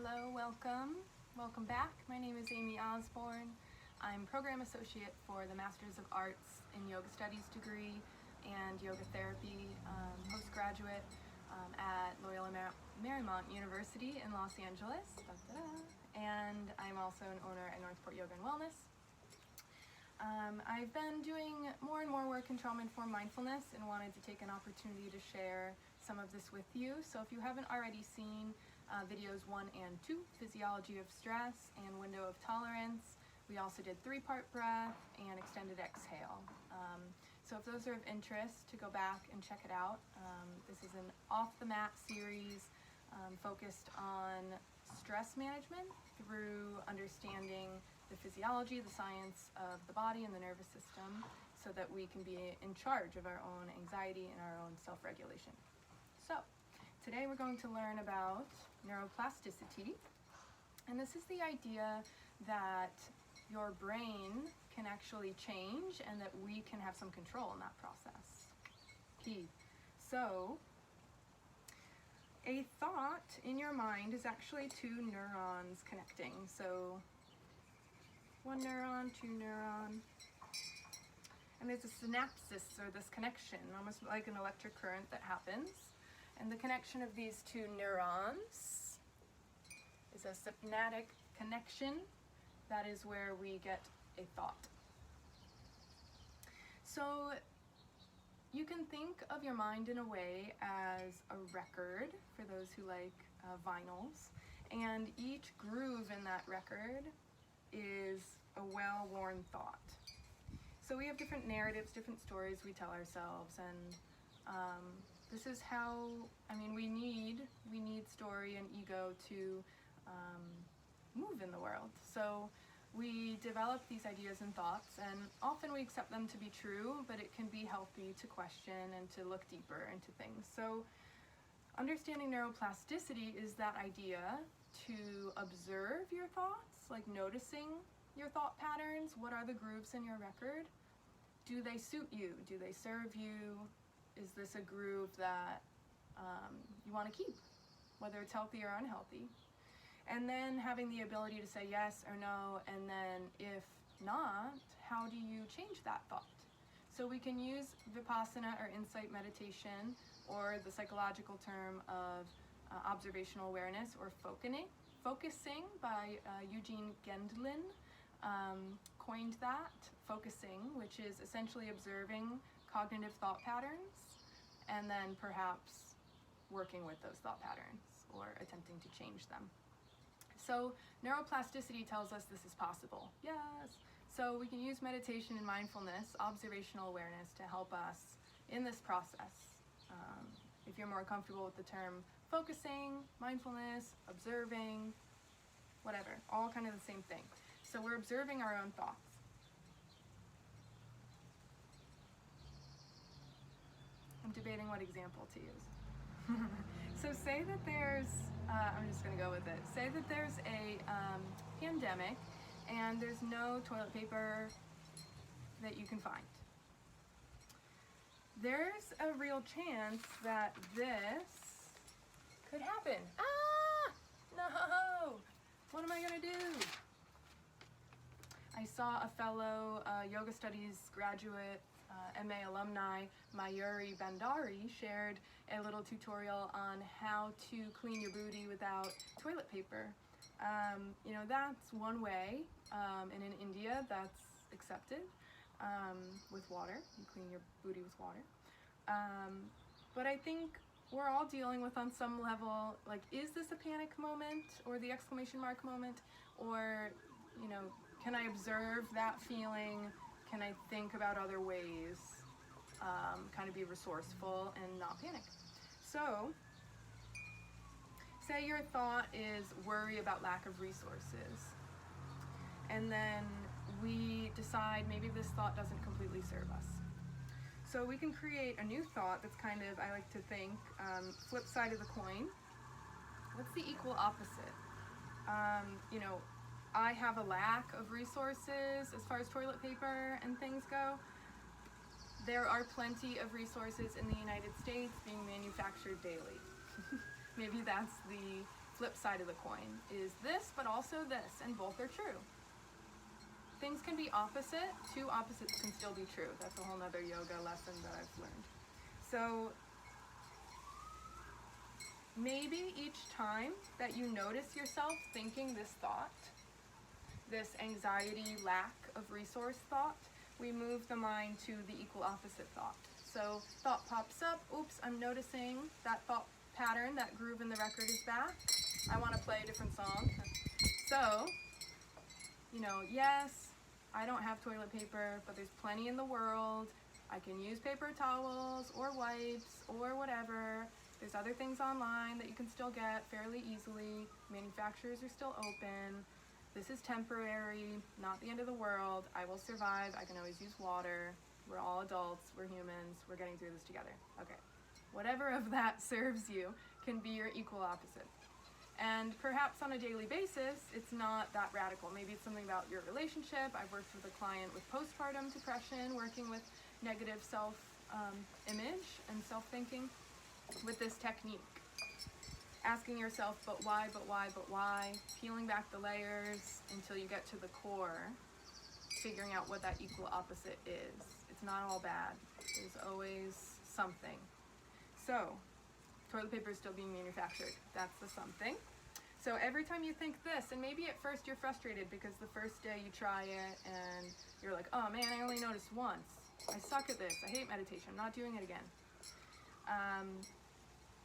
Hello, welcome back. My name is Amy Osborne. I'm Program Associate for the Masters of Arts in Yoga Studies degree and Yoga Therapy postgraduate at Loyola Marymount University in Los Angeles. And I'm also an owner at Northport Yoga and Wellness. I've been doing more and more work in trauma-informed mindfulness and wanted to take an opportunity to share some of this with you. So if you haven't already seen videos 1 and 2, Physiology of Stress and Window of Tolerance, we also did 3-part breath and extended exhale. So if those are of interest, to go back and check it out. This is an off-the-mat series focused on stress management through understanding the physiology, the science of the body and the nervous system, so that we can be in charge of our own anxiety and our own self-regulation. So today we're going to learn about neuroplasticity, and this is the idea that your brain can actually change and that we can have some control in that process. Key. So a thought in your mind is actually 2 neurons connecting. So 1 neuron, 2 neuron, and there's a synapsis, or this connection, almost like an electric current that happens. And the connection of these 2 neurons is a synaptic connection. That is where we get a thought. So you can think of your mind in a way as a record, for those who like vinyls, and each groove in that record is a well-worn thought. So we have different narratives, different stories we tell ourselves, and this is how, we need story and ego to move in the world. So we develop these ideas and thoughts, and often we accept them to be true, but it can be healthy to question and to look deeper into things. So understanding neuroplasticity is that idea to observe your thoughts, like noticing your thought patterns. What are the grooves in your record? Do they suit you? Do they serve you? Is this a groove that you want to keep, whether it's healthy or unhealthy? And then having the ability to say yes or no, and then if not, how do you change that thought? So we can use Vipassana or insight meditation, or the psychological term of observational awareness, or focusing by Eugene Gendlin coined that, focusing, which is essentially observing cognitive thought patterns and then perhaps working with those thought patterns or attempting to change them. So neuroplasticity tells us this is possible. Yes. So we can use meditation and mindfulness, observational awareness, to help us in this process. If you're more comfortable with the term focusing, mindfulness, observing, whatever, all kind of the same thing. So we're observing our own thoughts. I'm debating what example to use. So say that there's, I'm just going to go with it. Say that there's a pandemic and there's no toilet paper that you can find. There's a real chance that this could happen. No! What am I going to do? I saw a fellow yoga studies graduate, MA alumni, Mayuri Bandari, shared a little tutorial on how to clean your booty without toilet paper. That's one way, and in India that's accepted, with water. You clean your booty with water. But I think we're all dealing with, on some level, like, is this a panic moment or the exclamation mark moment? Or, can I observe that feeling? Can I think about other ways, kind of be resourceful and not panic? So, say your thought is worry about lack of resources. And then we decide maybe this thought doesn't completely serve us. So we can create a new thought that's kind of, I like to think, flip side of the coin. What's the equal opposite? I have a lack of resources as far as toilet paper and things go. There are plenty of resources in the United States being manufactured daily. Maybe that's the flip side of the coin is this, but also this, and both are true. Things can be opposite. Two opposites can still be true. That's a whole nother yoga lesson that I've learned. So maybe each time that you notice yourself thinking this thought, this anxiety, lack of resource thought, we move the mind to the equal opposite thought. So thought pops up, oops, I'm noticing that thought pattern, that groove in the record is back. I want to play a different song. So, yes, I don't have toilet paper, but there's plenty in the world. I can use paper towels or wipes or whatever. There's other things online that you can still get fairly easily. Manufacturers are still open. This is temporary, not the end of the world. I will survive. I can always use water. We're all adults. We're humans. We're getting through this together. Okay. Whatever of that serves you can be your equal opposite. And perhaps on a daily basis, it's not that radical. Maybe it's something about your relationship. I've worked with a client with postpartum depression, working with negative self-image and self-thinking with this technique. Asking yourself, but why, but why, but why? Peeling back the layers until you get to the core, figuring out what that equal opposite is. It's not all bad. There's always something. So, toilet paper is still being manufactured. That's the something. So every time you think this, and maybe at first you're frustrated because the first day you try it and you're like, oh man, I only noticed once. I suck at this. I hate meditation. I'm not doing it again.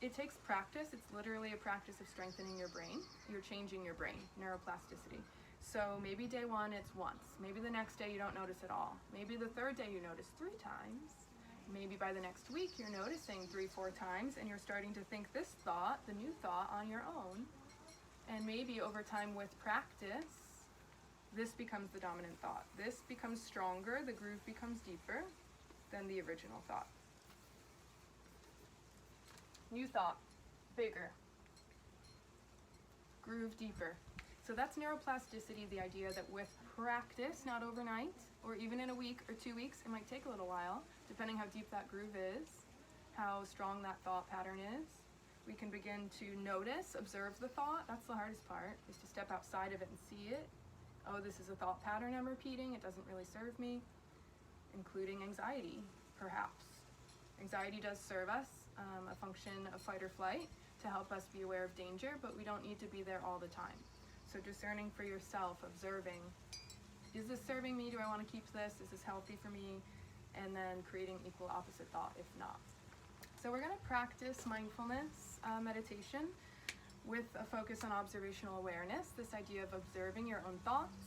It takes practice. It's literally a practice of strengthening your brain. You're changing your brain, neuroplasticity. So maybe day one, it's once. Maybe the next day you don't notice at all. Maybe the third day you notice 3 times. Maybe by the next week you're noticing 3-4 times and you're starting to think this thought, the new thought, on your own. And maybe over time with practice, this becomes the dominant thought. This becomes stronger, the groove becomes deeper than the original thought. New thought, bigger. Groove deeper. So that's neuroplasticity, the idea that with practice, not overnight, or even in a week or 2 weeks, it might take a little while, depending how deep that groove is, how strong that thought pattern is. We can begin to notice, observe the thought. That's the hardest part, is to step outside of it and see it. Oh, this is a thought pattern I'm repeating. It doesn't really serve me, including anxiety, perhaps. Anxiety does serve us, a function of fight or flight, to help us be aware of danger, but we don't need to be there all the time. So discerning for yourself, observing, is this serving me? Do I want to keep this? Is this healthy for me? And then creating equal opposite thought if not. So we're going to practice mindfulness meditation with a focus on observational awareness, this idea of observing your own thoughts.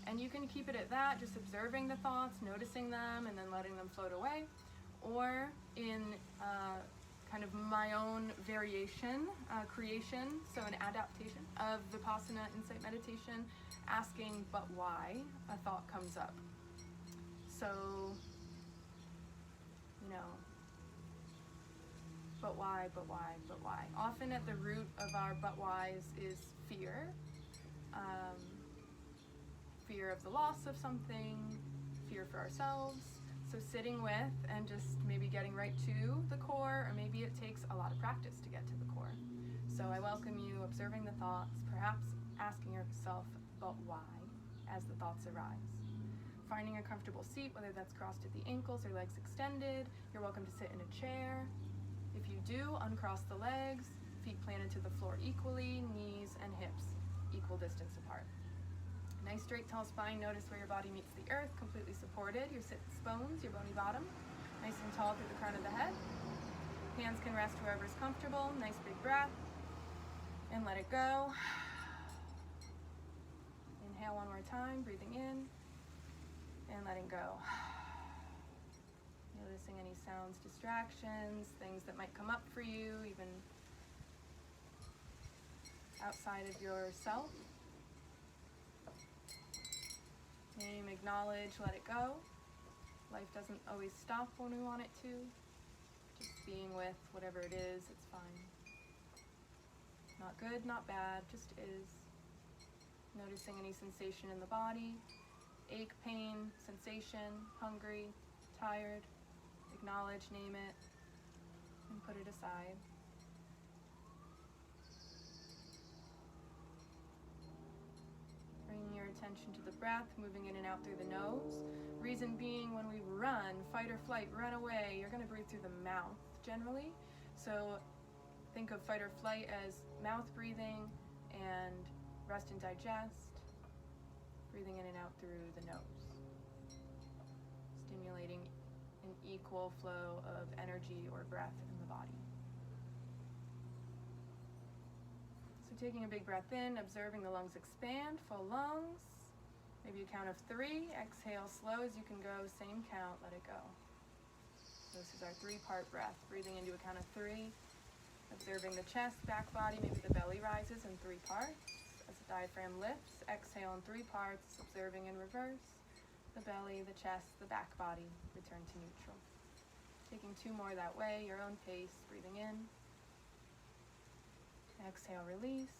And you can keep it at that, just observing the thoughts, noticing them, and then letting them float away. Or in kind of my own variation, creation, so an adaptation of Vipassana insight meditation, asking but why a thought comes up. So, but why, but why, but why? Often at the root of our but whys is fear. Fear of the loss of something, fear for ourselves. So sitting with and just maybe getting right to the core, or maybe it takes a lot of practice to get to the core. So I welcome you observing the thoughts, perhaps asking yourself, but why, as the thoughts arise. Finding a comfortable seat, whether that's crossed at the ankles or legs extended. You're welcome to sit in a chair. If you do, uncross the legs, feet planted to the floor equally, knees and hips equal distance apart. Nice straight tall spine, notice where your body meets the earth, completely supported. Your sit bones, your bony bottom, nice and tall through the crown of the head. Hands can rest wherever's comfortable. Nice big breath. And let it go. Inhale one more time, breathing in and letting go. Noticing any sounds, distractions, things that might come up for you, even outside of yourself. Name, acknowledge, let it go. Life doesn't always stop when we want it to. Just being with whatever it is, it's fine. Not good, not bad, just is. Noticing any sensation in the body, ache, pain, sensation, hungry, tired. Acknowledge, name it, and put it aside. attention to the breath, moving in and out through the nose. Reason being, when we run, fight or flight, run away, you're going to breathe through the mouth generally. So think of fight or flight as mouth breathing and rest and digest, breathing in and out through the nose, stimulating an equal flow of energy or breath in the body. So taking a big breath in, observing the lungs expand, full lungs. Maybe a count of 3. Exhale slow as you can go. Same count, let it go. This is our 3-part breath. Breathing into a count of 3. Observing the chest, back body, maybe the belly rises in 3 parts. As the diaphragm lifts, exhale in 3 parts, observing in reverse. The belly, the chest, the back body, return to neutral. Taking 2 more that way, your own pace, breathing in. Exhale, release.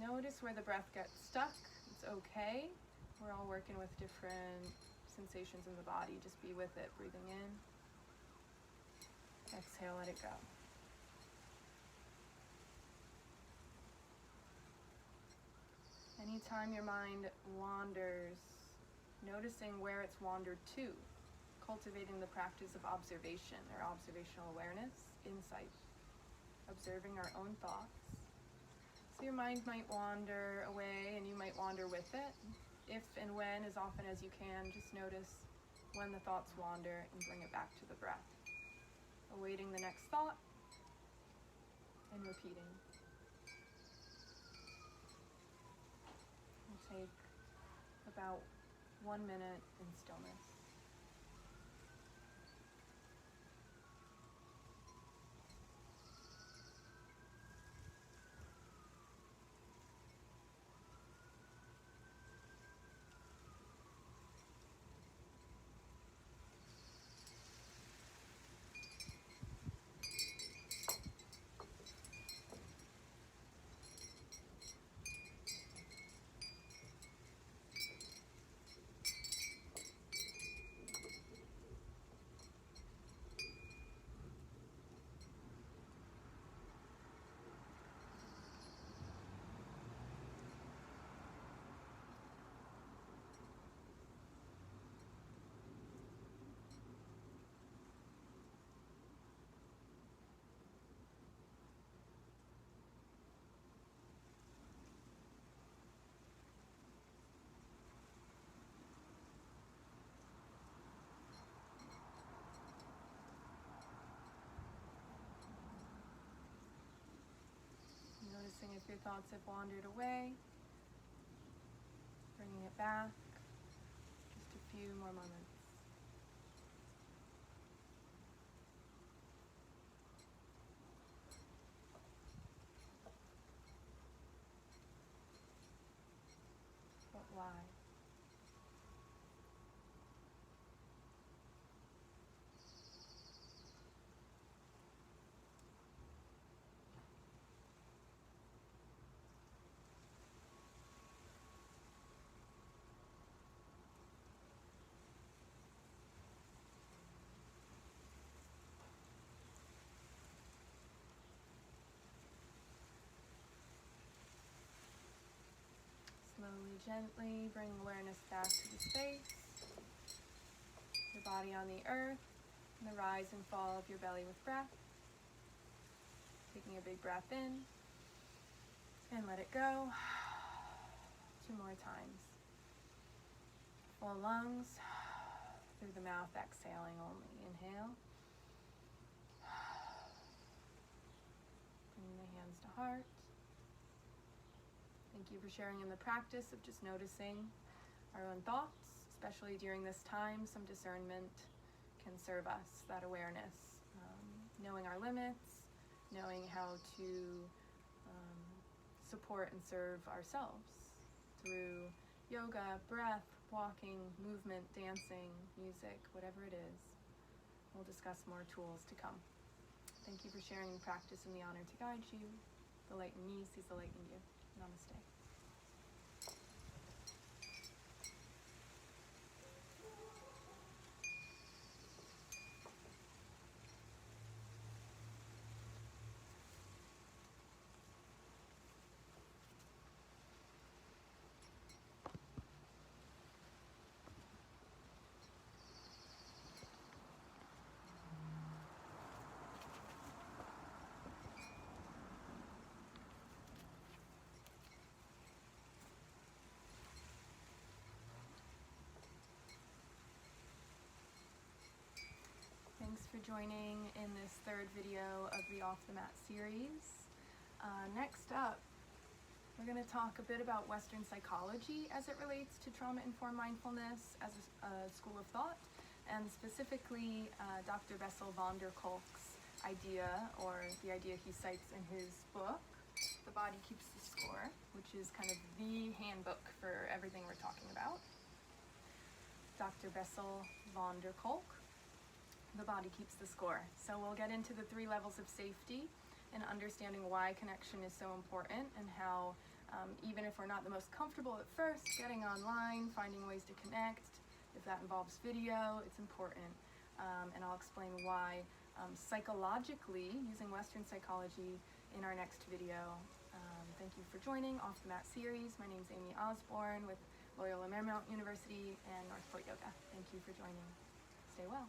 Notice where the breath gets stuck. It's okay. We're all working with different sensations in the body. Just be with it, breathing in. Exhale, let it go. Anytime your mind wanders, noticing where it's wandered to, cultivating the practice of observation or observational awareness, insight, observing our own thoughts. So your mind might wander away and you might wander with it. If and when, as often as you can, just notice when the thoughts wander and bring it back to the breath. Awaiting the next thought and repeating. We'll take about 1 minute in stillness. Noticing if your thoughts have wandered away, bringing it back, just a few more moments. But why? Slowly, gently bring awareness back to the space, your body on the earth, and the rise and fall of your belly with breath. Taking a big breath in, and let it go. 2 more times. Full lungs, through the mouth, exhaling only. Inhale. Bringing the hands to heart. Thank you for sharing in the practice of just noticing our own thoughts, especially during this time. Some discernment can serve us, that awareness, knowing our limits, knowing how to support and serve ourselves through yoga, breath, walking, movement, dancing, music, whatever it is. We'll discuss more tools to come. Thank you for sharing the practice and the honor to guide you. The light in me sees the light in you. Namaste. joining in this third video of the Off the Mat series. Next up, we're going to talk a bit about Western psychology as it relates to trauma-informed mindfulness as a school of thought, and specifically Dr. Bessel van der Kolk's idea, or the idea he cites in his book, The Body Keeps the Score, which is kind of the handbook for everything we're talking about. Dr. Bessel van der Kolk, The Body Keeps the Score. So we'll get into the 3 levels of safety and understanding why connection is so important, and how even if we're not the most comfortable at first, getting online, finding ways to connect, if that involves video, it's important. And I'll explain why psychologically, using Western psychology, in our next video. Thank you for joining Off the Mat series. My name is Amy Osborne with Loyola Marymount University and Northport Yoga. Thank you for joining. Stay well.